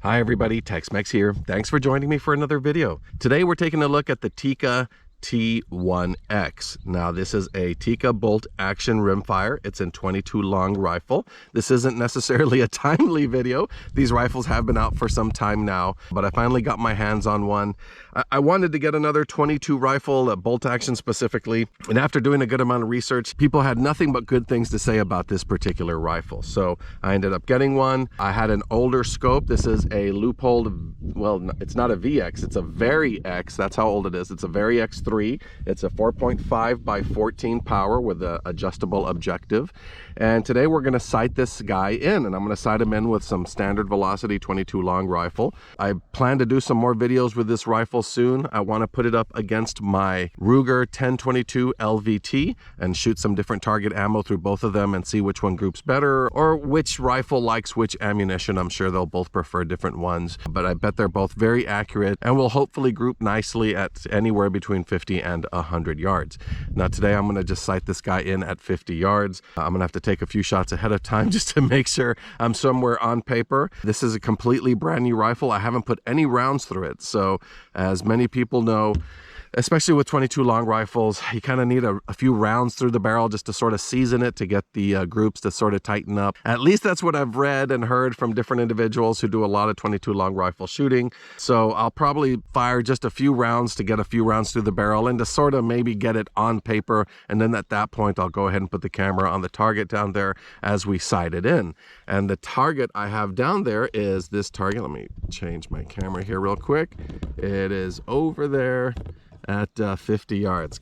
Hi everybody, Tex-Mex here. Thanks for joining me for another video. Today we're taking a look at the Tikka T1x. Now this is a Tikka bolt action rimfire. It's in 22 long rifle. This isn't necessarily a timely video. These rifles have been out for some time now, but I finally got my hands on one. I wanted to get another 22 rifle, bolt action specifically, and after doing a good amount of research, people had nothing but good things to say about this particular rifle. So I ended up getting one. I had an older scope. This is a Leupold, well, it's not a VX, it's a Vari-X. That's how old it is. It's a Vari-X III. It's a 4.5 by 14 power with an adjustable objective. And today we're going to sight this guy in, and I'm going to sight him in with some standard velocity 22 long rifle. I plan to do some more videos with this rifle soon. I want to put it up against my Ruger 1022 LVT and shoot some different target ammo through both of them and see which one groups better or which rifle likes which ammunition. I'm sure they'll both prefer different ones, but I bet they're both very accurate and will hopefully group nicely at anywhere between 50 and 100 yards. Now today I'm going to just sight this guy in at 50 yards. I'm going to have to take a few shots ahead of time just to make sure I'm somewhere on paper. This is a completely brand new rifle. I haven't put any rounds through it. So as many people know, especially with 22 long rifles, you kind of need a few rounds through the barrel just to sort of season it, to get the groups to sort of tighten up. At least that's what I've read and heard from different individuals who do a lot of 22 long rifle shooting. So I'll probably fire just a few rounds to get a few rounds through the barrel and to sort of maybe get it on paper. And then at that point, I'll go ahead and put the camera on the target down there as we sight it in. And the target I have down there is this target. Let me change my camera here real quick. It is over there at 50 yards.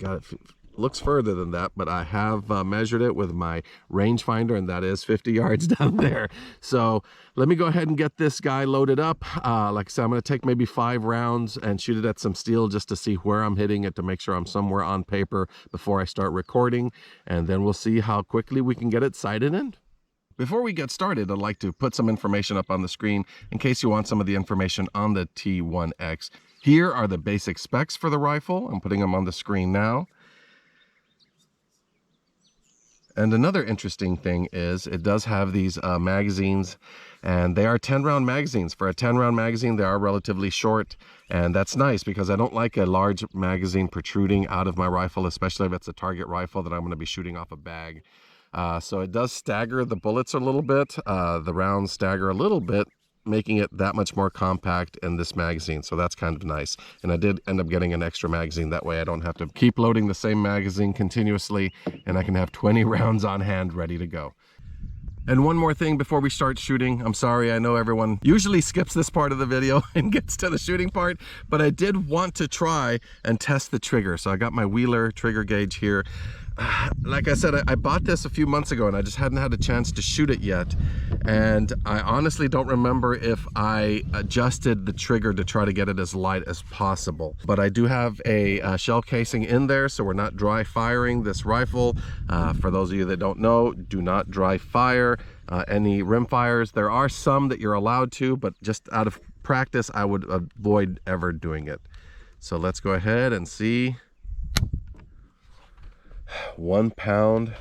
Looks further than that, but I have measured it with my rangefinder, and that is 50 yards down there. So let me go ahead and get this guy loaded up. Like I said, I'm going to take maybe 5 rounds and shoot it at some steel just to see where I'm hitting it, to make sure I'm somewhere on paper before I start recording, and then we'll see how quickly we can get it sighted in. Before we get started, I'd like to put some information up on the screen in case you want some of the information on the T1X. Here are the basic specs for the rifle. I'm putting them on the screen now. And another interesting thing is it does have these magazines, and they are 10-round magazines. For a 10-round magazine, they are relatively short, and that's nice because I don't like a large magazine protruding out of my rifle, especially if it's a target rifle that I'm going to be shooting off a bag. So it does stagger the bullets a little bit. The rounds stagger a little bit, making it that much more compact in this magazine. So that's kind of nice. And I did end up getting an extra magazine. That way I don't have to keep loading the same magazine continuously, and I can have 20 rounds on hand ready to go. And one more thing before we start shooting. I'm sorry, I know everyone usually skips this part of the video and gets to the shooting part, but I did want to try and test the trigger. So I got my Wheeler trigger gauge here. Like I said, I bought this a few months ago and I just hadn't had a chance to shoot it yet. And I honestly don't remember if I adjusted the trigger to try to get it as light as possible. But I do have a shell casing in there, so we're not dry firing this rifle. For those of you that don't know, do not dry fire any rim fires. There are some that you're allowed to, but just out of practice, I would avoid ever doing it. So let's go ahead and see. 1 pound,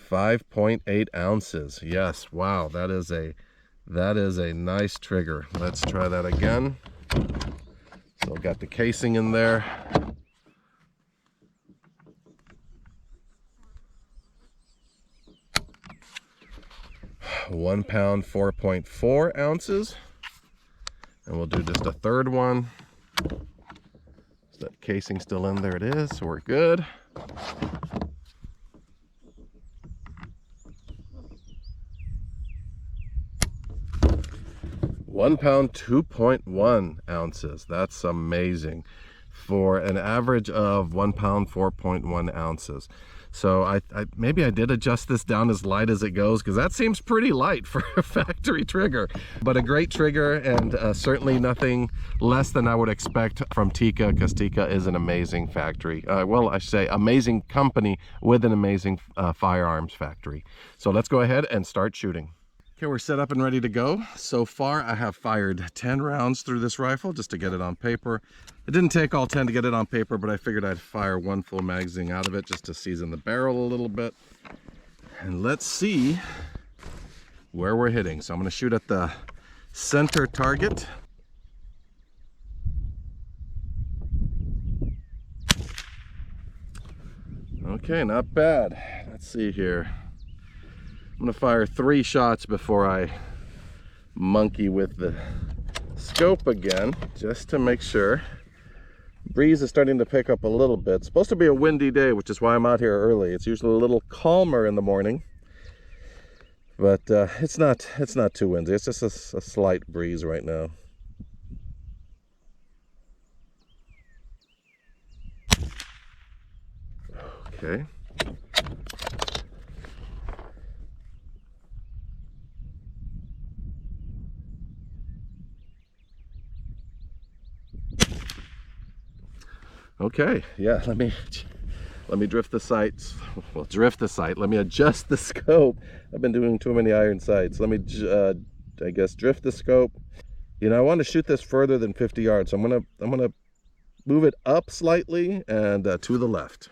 5.8 ounces. Yes, wow, that is a nice trigger. Let's try that again. So I've got the casing in there. £1 pound, 4.4 ounces. And we'll do just a third one. Is that casing still in? There it is, so we're good. 1 pound, 2.1 ounces. That's amazing for an average of 1 pound, 4.1 ounces. So maybe I did adjust this down as light as it goes, because that seems pretty light for a factory trigger, but a great trigger, and certainly nothing less than I would expect from Tikka, because Tikka is an amazing factory. Well, I should say amazing company with an amazing firearms factory. So let's go ahead and start shooting. Okay, we're set up and ready to go. So far, I have fired 10 rounds through this rifle just to get it on paper. It didn't take all 10 to get it on paper, but I figured I'd fire 1 full magazine out of it just to season the barrel a little bit. And let's see where we're hitting. So I'm going to shoot at the center target. Okay, not bad. Let's see here. I'm gonna fire 3 shots before I monkey with the scope again, just to make sure. Breeze is starting to pick up a little bit. It's supposed to be a windy day, which is why I'm out here early. It's usually a little calmer in the morning, but it's not too windy. It's just a slight breeze right now. Okay. Okay, yeah, let me drift the sights. Well, drift the sight. Let me adjust the scope. I've been doing too many iron sights. Let me, I guess, drift the scope. You know, I want to shoot this further than 50 yards. So I'm gonna move it up slightly and to the left.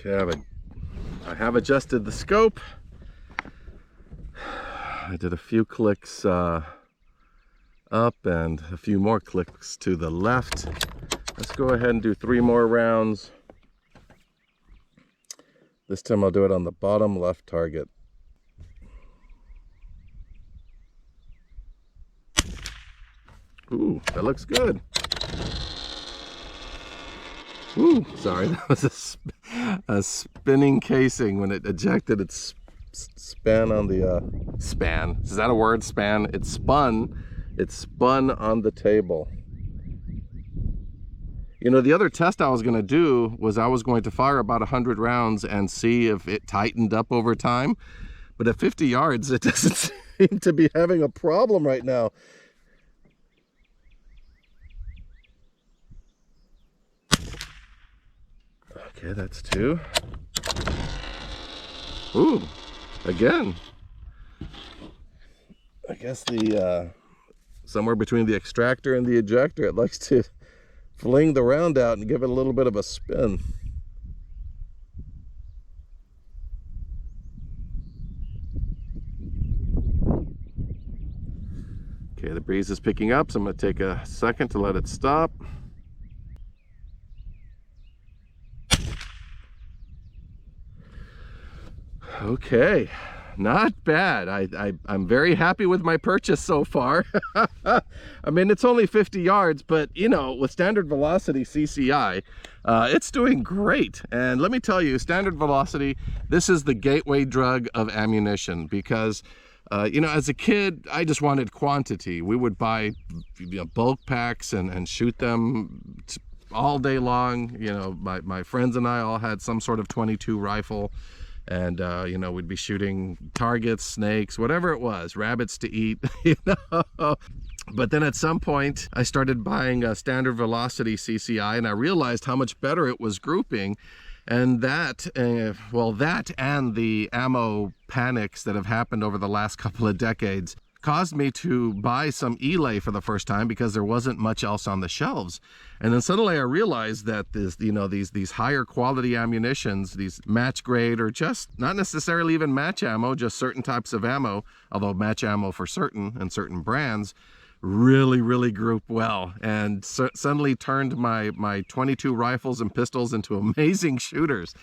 Okay, I have adjusted the scope. I did a few clicks up and a few more clicks to the left. Let's go ahead and do 3 more rounds. This time I'll do it on the bottom left target. Ooh, that looks good. Ooh, sorry, that was a spinning casing when it ejected. It span on the span. Is that a word? Span. It spun on the table. You know, the other test I was going to do was I was going to fire about 100 rounds and see if it tightened up over time. But at 50 yards, it doesn't seem to be having a problem right now. Okay, that's 2. Ooh, again. I guess the somewhere between the extractor and the ejector, it likes to fling the round out and give it a little bit of a spin. Okay, the breeze is picking up, so I'm going to take a second to let it stop. Okay, not bad. I'm very happy with my purchase so far. I mean, it's only 50 yards, but you know, with standard velocity CCI, it's doing great. And let me tell you, standard velocity, this is the gateway drug of ammunition, because you know, as a kid, I just wanted quantity. We would buy bulk packs and shoot them all day long. You know, my friends and I all had some sort of .22 rifle. And, you know, we'd be shooting targets, snakes, whatever it was, rabbits to eat, you know. But then at some point, I started buying a standard velocity CCI, and I realized how much better it was grouping. And that, well, that and the ammo panics that have happened over the last couple of decades caused me to buy some Elay for the first time, because there wasn't much else on the shelves. And then suddenly I realized that this, you know, these higher quality ammunitions, these match grade, or just not necessarily even match ammo, just certain types of ammo, although match ammo for certain and certain brands, really group well, and suddenly turned my .22 rifles and pistols into amazing shooters.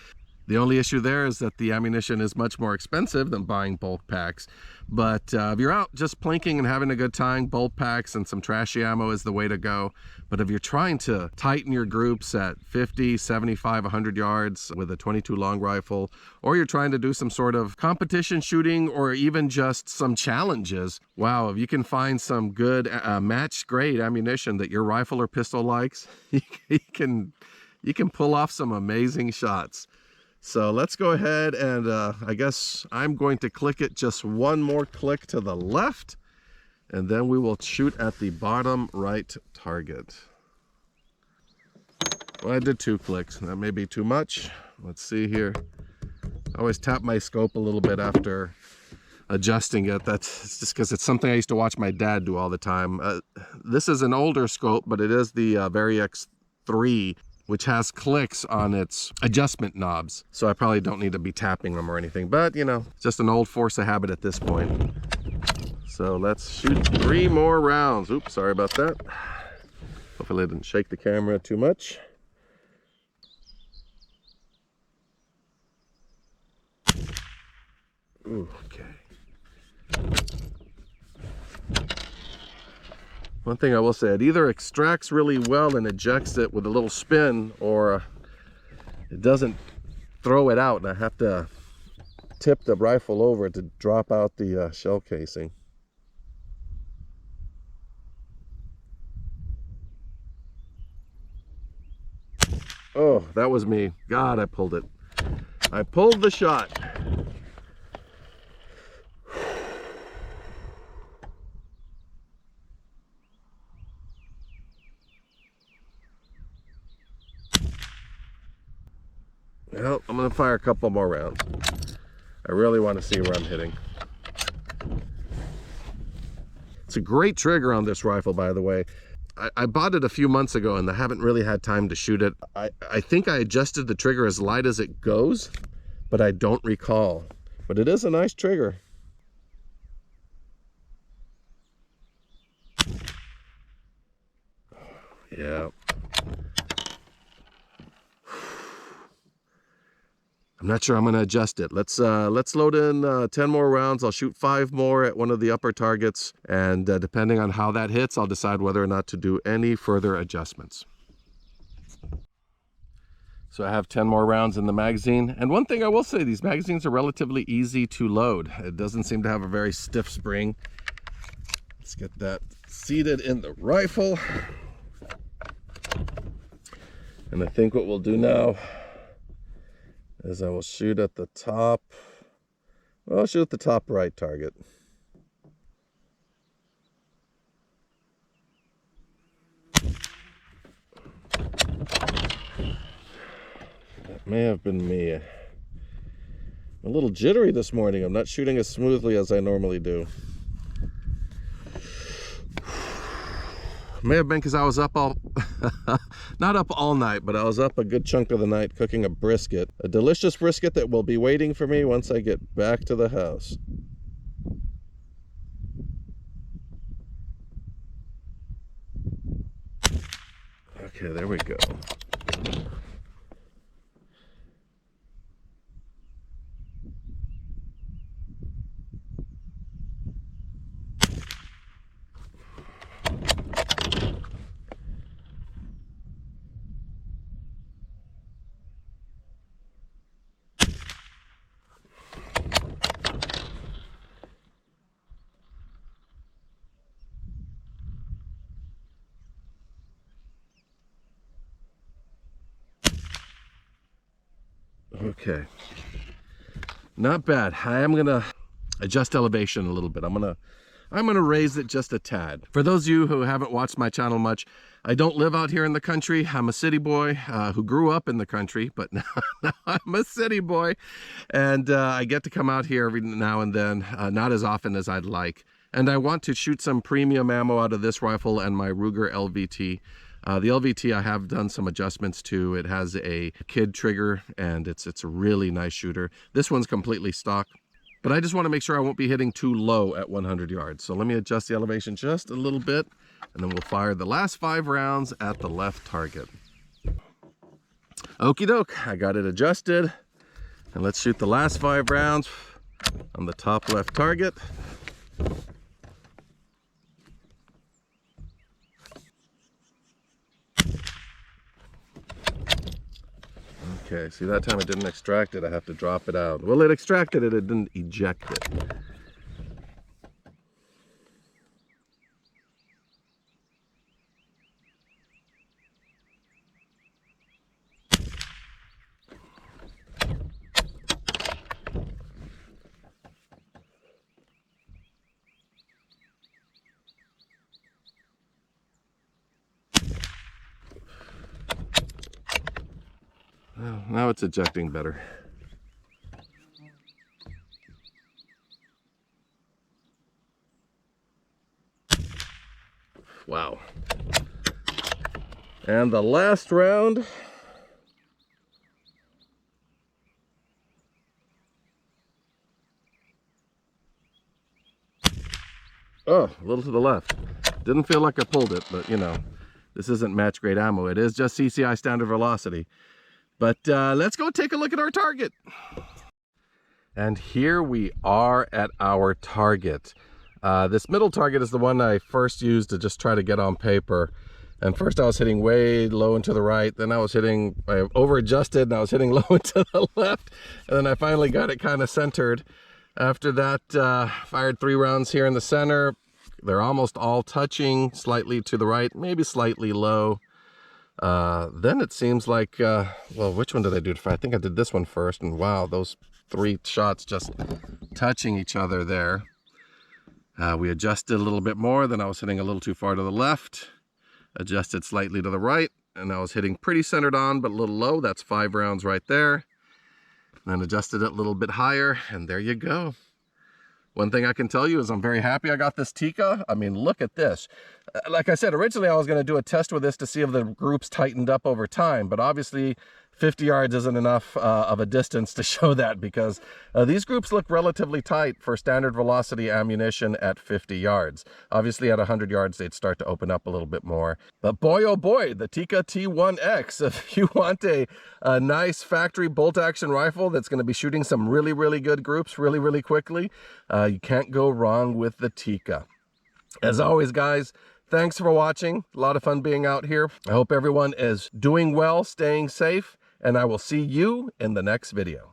The only issue there is that the ammunition is much more expensive than buying bulk packs. But if you're out just plinking and having a good time, bulk packs and some trashy ammo is the way to go. But if you're trying to tighten your groups at 50, 75, 100 yards with a .22 long rifle, or you're trying to do some sort of competition shooting, or even just some challenges, wow, if you can find some good match grade ammunition that your rifle or pistol likes, you can pull off some amazing shots. So let's go ahead and I guess I'm going to click it just 1 more click to the left, and then we will shoot at the bottom right target. Well, I did 2 clicks. That may be too much. Let's see here. I always tap my scope a little bit after adjusting it. That's just because it's something I used to watch my dad do all the time. This is an older scope, but it is the Vari-X III. which has clicks on its adjustment knobs. So I probably don't need to be tapping them or anything, but you know, it's just an old force of habit at this point. So let's shoot 3 more rounds. Oops, sorry about that. Hopefully I didn't shake the camera too much. Ooh, okay. One thing I will say, it either extracts really well and ejects it with a little spin, or it doesn't throw it out and I have to tip the rifle over to drop out the shell casing. Oh, that was me. God, I pulled it. I pulled the shot. Well, I'm going to fire a couple more rounds. I really want to see where I'm hitting. It's a great trigger on this rifle, by the way. I bought it a few months ago and I haven't really had time to shoot it. I think I adjusted the trigger as light as it goes, but I don't recall. But it is a nice trigger. Yeah. I'm not sure I'm going to adjust it. Let's load in 10 more rounds. I'll shoot 5 more at one of the upper targets, and depending on how that hits, I'll decide whether or not to do any further adjustments. So I have 10 more rounds in the magazine, and one thing I will say, these magazines are relatively easy to load. It doesn't seem to have a very stiff spring. Let's get that seated in the rifle. And I think what we'll do now is I will shoot at the top. Well, I'll shoot at the top right target. That may have been me. I'm a little jittery this morning. I'm not shooting as smoothly as I normally do. May have been because I was up all, not up all night, but I was up a good chunk of the night cooking a brisket. A delicious brisket that will be waiting for me once I get back to the house. Okay, there we go. Okay, not bad. I am gonna adjust elevation a little bit. I'm gonna raise it just a tad. For those of you who haven't watched my channel much, I don't live out here in the country. I'm a city boy who grew up in the country, but now I'm a city boy, and I get to come out here every now and then, not as often as I'd like. And I want to shoot some premium ammo out of this rifle and my Ruger LVT. The LVT I have done some adjustments to. It has a kid trigger and it's a really nice shooter. This one's completely stock, but I just want to make sure I won't be hitting too low at 100 yards. So let me adjust the elevation just a little bit, and then we'll fire the last 5 rounds at the left target. Okie doke, I got it adjusted, and let's shoot the last 5 rounds on the top left target. Okay, see, that time it didn't extract it. I have to drop it out. Well, it extracted it, it didn't eject it. Well, now it's ejecting better. Wow. And the last round Oh, a little to the left. Didn't feel like I pulled it, but you know, this isn't match grade ammo. It is just CCI standard velocity. But let's go take a look at our target. And here we are at our target. This middle target is the one I first used to just try to get on paper. And first I was hitting way low and to the right. Then I over adjusted and I was hitting low and to the left. And then I finally got it kind of centered. After that, fired 3 rounds here in the center. They're almost all touching, slightly to the right, maybe slightly low. Then it seems like, well, which one did I do? I think I did this one first, and wow, those 3 shots just touching each other there. We adjusted a little bit more, then I was hitting a little too far to the left, adjusted slightly to the right, and I was hitting pretty centered on, but a little low. That's 5 rounds right there. Then adjusted it a little bit higher, and there you go. One thing I can tell you is I'm very happy I got this Tikka. I mean, look at this. Like I said, originally I was going to do a test with this to see if the groups tightened up over time, but obviously 50 yards isn't enough of a distance to show that, because these groups look relatively tight for standard velocity ammunition at 50 yards. Obviously at 100 yards they'd start to open up a little bit more. But boy oh boy, the Tikka T1x, if you want a nice factory bolt action rifle that's going to be shooting some really good groups really quickly, you can't go wrong with the Tikka. As always, guys, thanks for watching. A lot of fun being out here. I hope everyone is doing well, staying safe, and I will see you in the next video.